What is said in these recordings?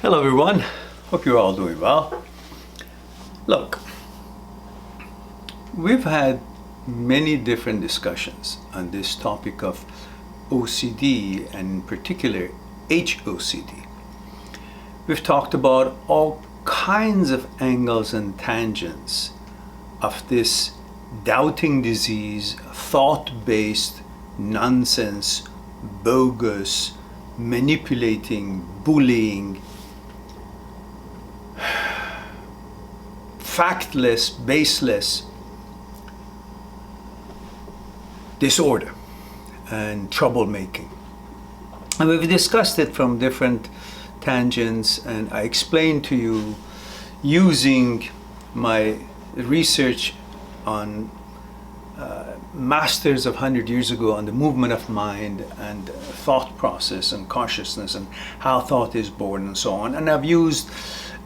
Hello everyone, hope you're all doing well. Look, we've had many different discussions on this topic of OCD and in particular HOCD. We've talked about all kinds of angles and tangents of this doubting disease, thought-based, nonsense, bogus, manipulating, bullying, factless, baseless disorder and troublemaking. And we've discussed it from different tangents, and I explained to you using my research on masters of 100 years ago on the movement of mind and thought process and consciousness and how thought is born and so on. And I've used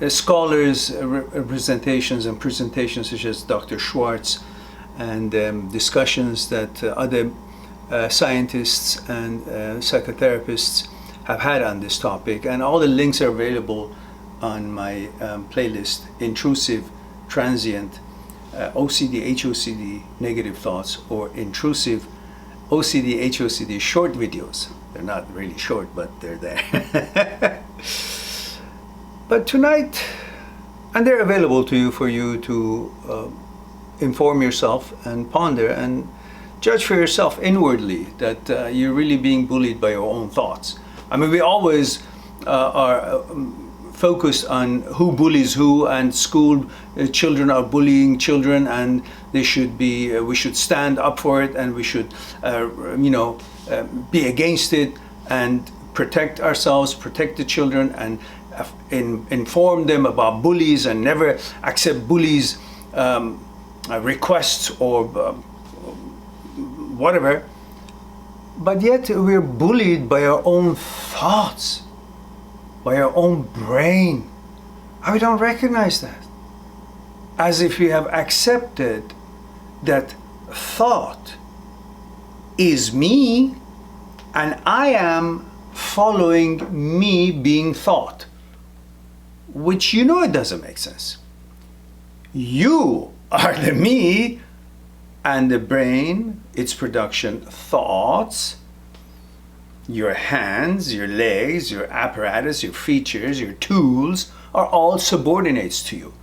scholars' representations and presentations such as Dr. Schwartz and discussions that other scientists and psychotherapists have had on this topic. And all the links are available on my playlist, Intrusive, Transient, OCD, HOCD, Negative Thoughts, or Intrusive, OCD, HOCD short videos. They're not really short, but they're there. But tonight, and they're available to you for you to inform yourself and ponder and judge for yourself inwardly that you're really being bullied by your own thoughts. I mean, we always are focused on who bullies who, and school children are bullying children, and they should be. We should stand up for it, and we should, be against it and protect ourselves, protect the children, and inform them about bullies and never accept bullies' requests or whatever. But yet we're bullied by our own thoughts, by our own brain. And we don't recognize that. As if we have accepted that thought is me and I am following me being thought. Which it doesn't make sense. You are the me and the brain, its production, thoughts, your hands, your legs, your apparatus, your features, your tools are all subordinates to you.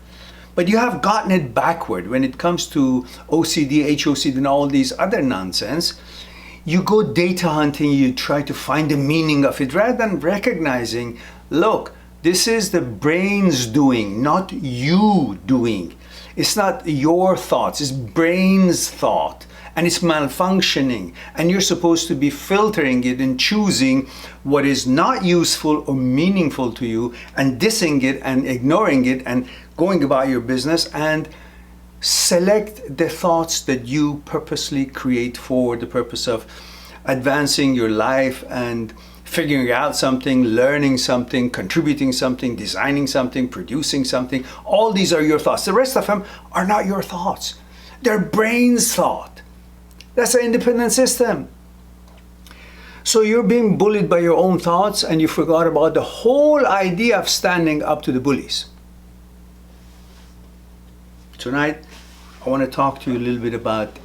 But you have gotten it backward when it comes to OCD, HOCD, and all these other nonsense. You go data hunting, you try to find the meaning of it rather than recognizing, look, this is the brain's doing, not you doing. It's not your thoughts, it's brain's thought. And it's malfunctioning. And you're supposed to be filtering it and choosing what is not useful or meaningful to you and dissing it and ignoring it and going about your business, and select the thoughts that you purposely create for the purpose of advancing your life and figuring out something, learning something, contributing something, designing something, producing something. All these are your thoughts. The rest of them are not your thoughts. They're brain's thought. That's an independent system. So you're being bullied by your own thoughts, and you forgot about the whole idea of standing up to the bullies. Tonight, I want to talk to you a little bit about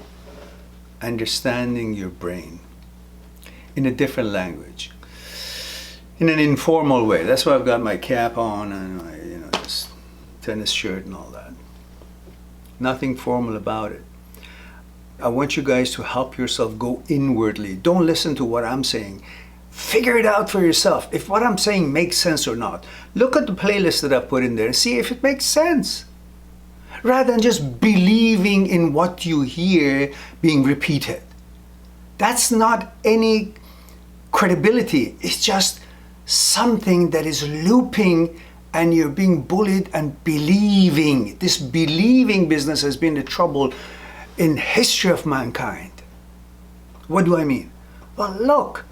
understanding your brain in a different language, in an informal way. That's why I've got my cap on and my, this tennis shirt and all that. Nothing formal about it. I want you guys to help yourself go inwardly. Don't listen to what I'm saying. Figure it out for yourself. If what I'm saying makes sense or not. Look at the playlist that I put in there and see if it makes sense. Rather than just believing in what you hear being repeated. That's not any credibility. It's just something that is looping, and you're being bullied and believing. This believing business has been the trouble in history of mankind. What do I mean? Well, look,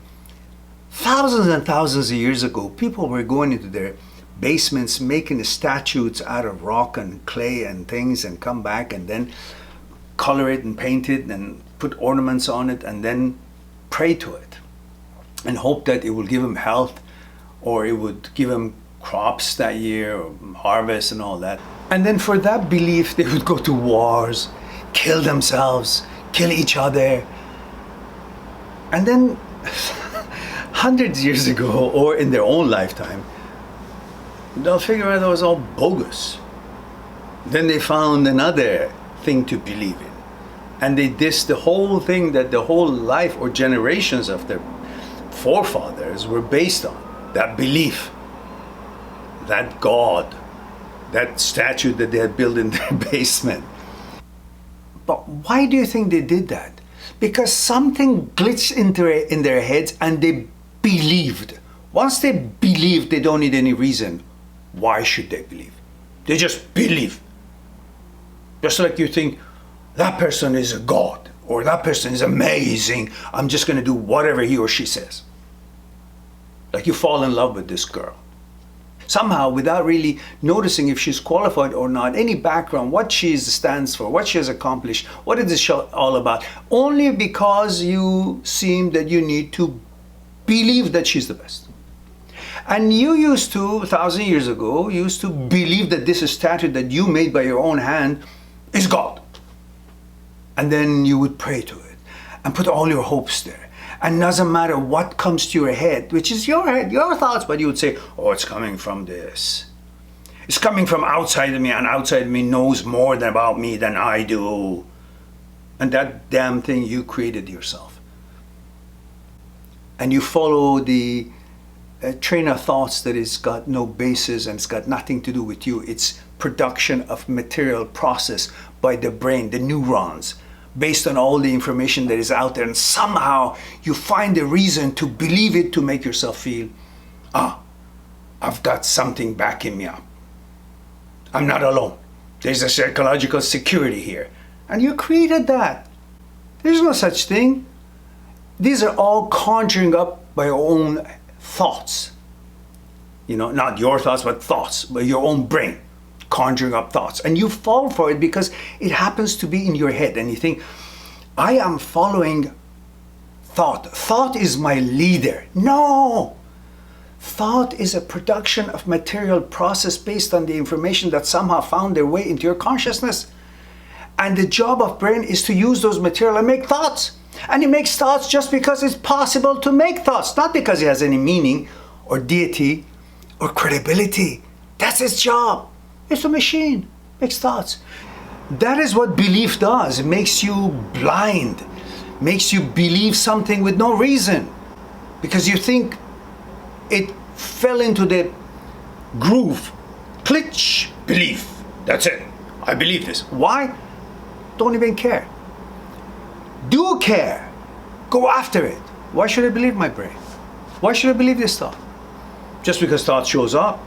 thousands and thousands of years ago, people were going into their basements making the statues out of rock and clay and things, and come back and then color it and paint it and put ornaments on it and then pray to it and hope that it will give them health, or it would give them crops that year, or harvest and all that. And then for that belief, they would go to wars, kill themselves, kill each other. And then hundreds of years ago, or in their own lifetime, they'll figure out that was all bogus. Then they found another thing to believe in. And they dissed the whole thing that the whole life or generations of their forefathers were based on. That belief, that God, that statue that they had built in their basement. But why do you think they did that? Because something glitched in their heads and they believed. Once they believe, they don't need any reason. Why should they believe? They just believe. Just like you think, that person is a god, or that person is amazing, I'm just going to do whatever he or she says. Like you fall in love with this girl. Somehow, without really noticing if she's qualified or not, any background, what she stands for, what she has accomplished, what is this show all about, only because you seem that you need to believe that she's the best. And you used to, 1,000 years ago, used to believe that this statue that you made by your own hand is God. And then you would pray to it and put all your hopes there. And doesn't matter what comes to your head, which is your head, your thoughts, but you would say, oh, it's coming from this. It's coming from outside of me, and outside of me knows more about me than I do. And that damn thing you created yourself. And you follow the train of thoughts that has got no basis and it's got nothing to do with you. It's production of material process by the brain, the neurons, based on all the information that is out there, and somehow you find a reason to believe it to make yourself feel, I've got something backing me up. I'm not alone. There's a psychological security here. And you created that. There's no such thing. These are all conjuring up by your own thoughts. You know, not your thoughts, but thoughts, by your own brain. Conjuring up thoughts, and you fall for it because it happens to be in your head, and you think, I am following thought. Thought is my leader. No! Thought is a production of material process based on the information that somehow found their way into your consciousness. And the job of brain is to use those material and make thoughts. And it makes thoughts just because it's possible to make thoughts, not because it has any meaning or deity or credibility. That's its job. It's a machine, makes thoughts. That is what belief does. It makes you blind, makes you believe something with no reason, because you think it fell into the groove. Glitch, belief. That's it. I believe this. Why? Don't even care. Do care. Go after it. Why should I believe my brain? Why should I believe this thought? Just because thought shows up?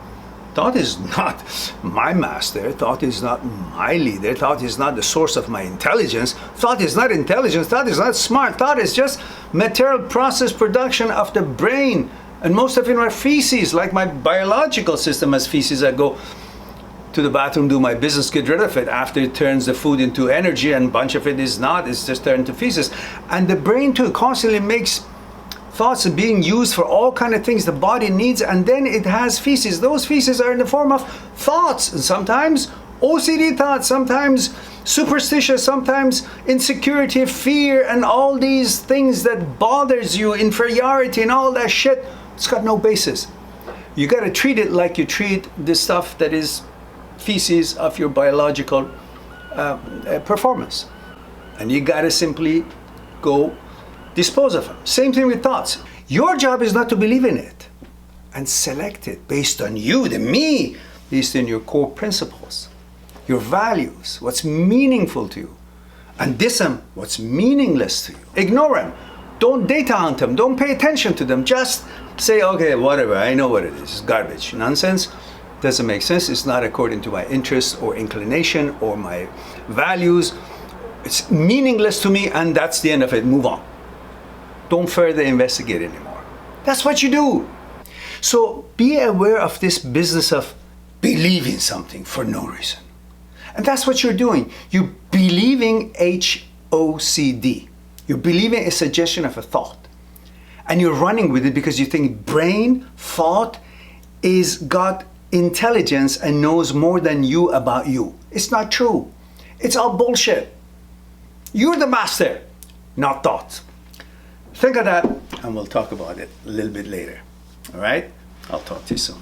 Thought is not my master. Thought is not my leader. Thought is not the source of my intelligence. Thought is not intelligence. Thought is not smart. Thought is just material process production of the brain. And most of it are feces, like my biological system has feces. I go to the bathroom, do my business, get rid of it. After it turns the food into energy, and a bunch of it is not. It's just turned to feces. And the brain too constantly makes thoughts are being used for all kind of things the body needs, and then it has feces. Those feces are in the form of thoughts, and sometimes OCD thoughts, sometimes superstitious, sometimes insecurity, fear, and all these things that bothers you, inferiority and all that shit. It's got no basis. You got to treat it like you treat the stuff that is feces of your biological performance, and you got to simply go dispose of them. Same thing with thoughts. Your job is not to believe in it and select it based on you, the me, based on your core principles, your values, what's meaningful to you, and diss them, what's meaningless to you. Ignore them. Don't data hunt them. Don't pay attention to them. Just say, okay, whatever, I know what it is. It's garbage, nonsense. Doesn't make sense. It's not according to my interest or inclination or my values. It's meaningless to me, and that's the end of it. Move on. Don't further investigate anymore. That's what you do. So be aware of this business of believing something for no reason. And that's what you're doing. You're believing HOCD. You're believing a suggestion of a thought. And you're running with it because you think brain, thought is got intelligence and knows more than you about you. It's not true. It's all bullshit. You're the master, not thought. Think of that, and we'll talk about it a little bit later. All right? I'll talk to you soon.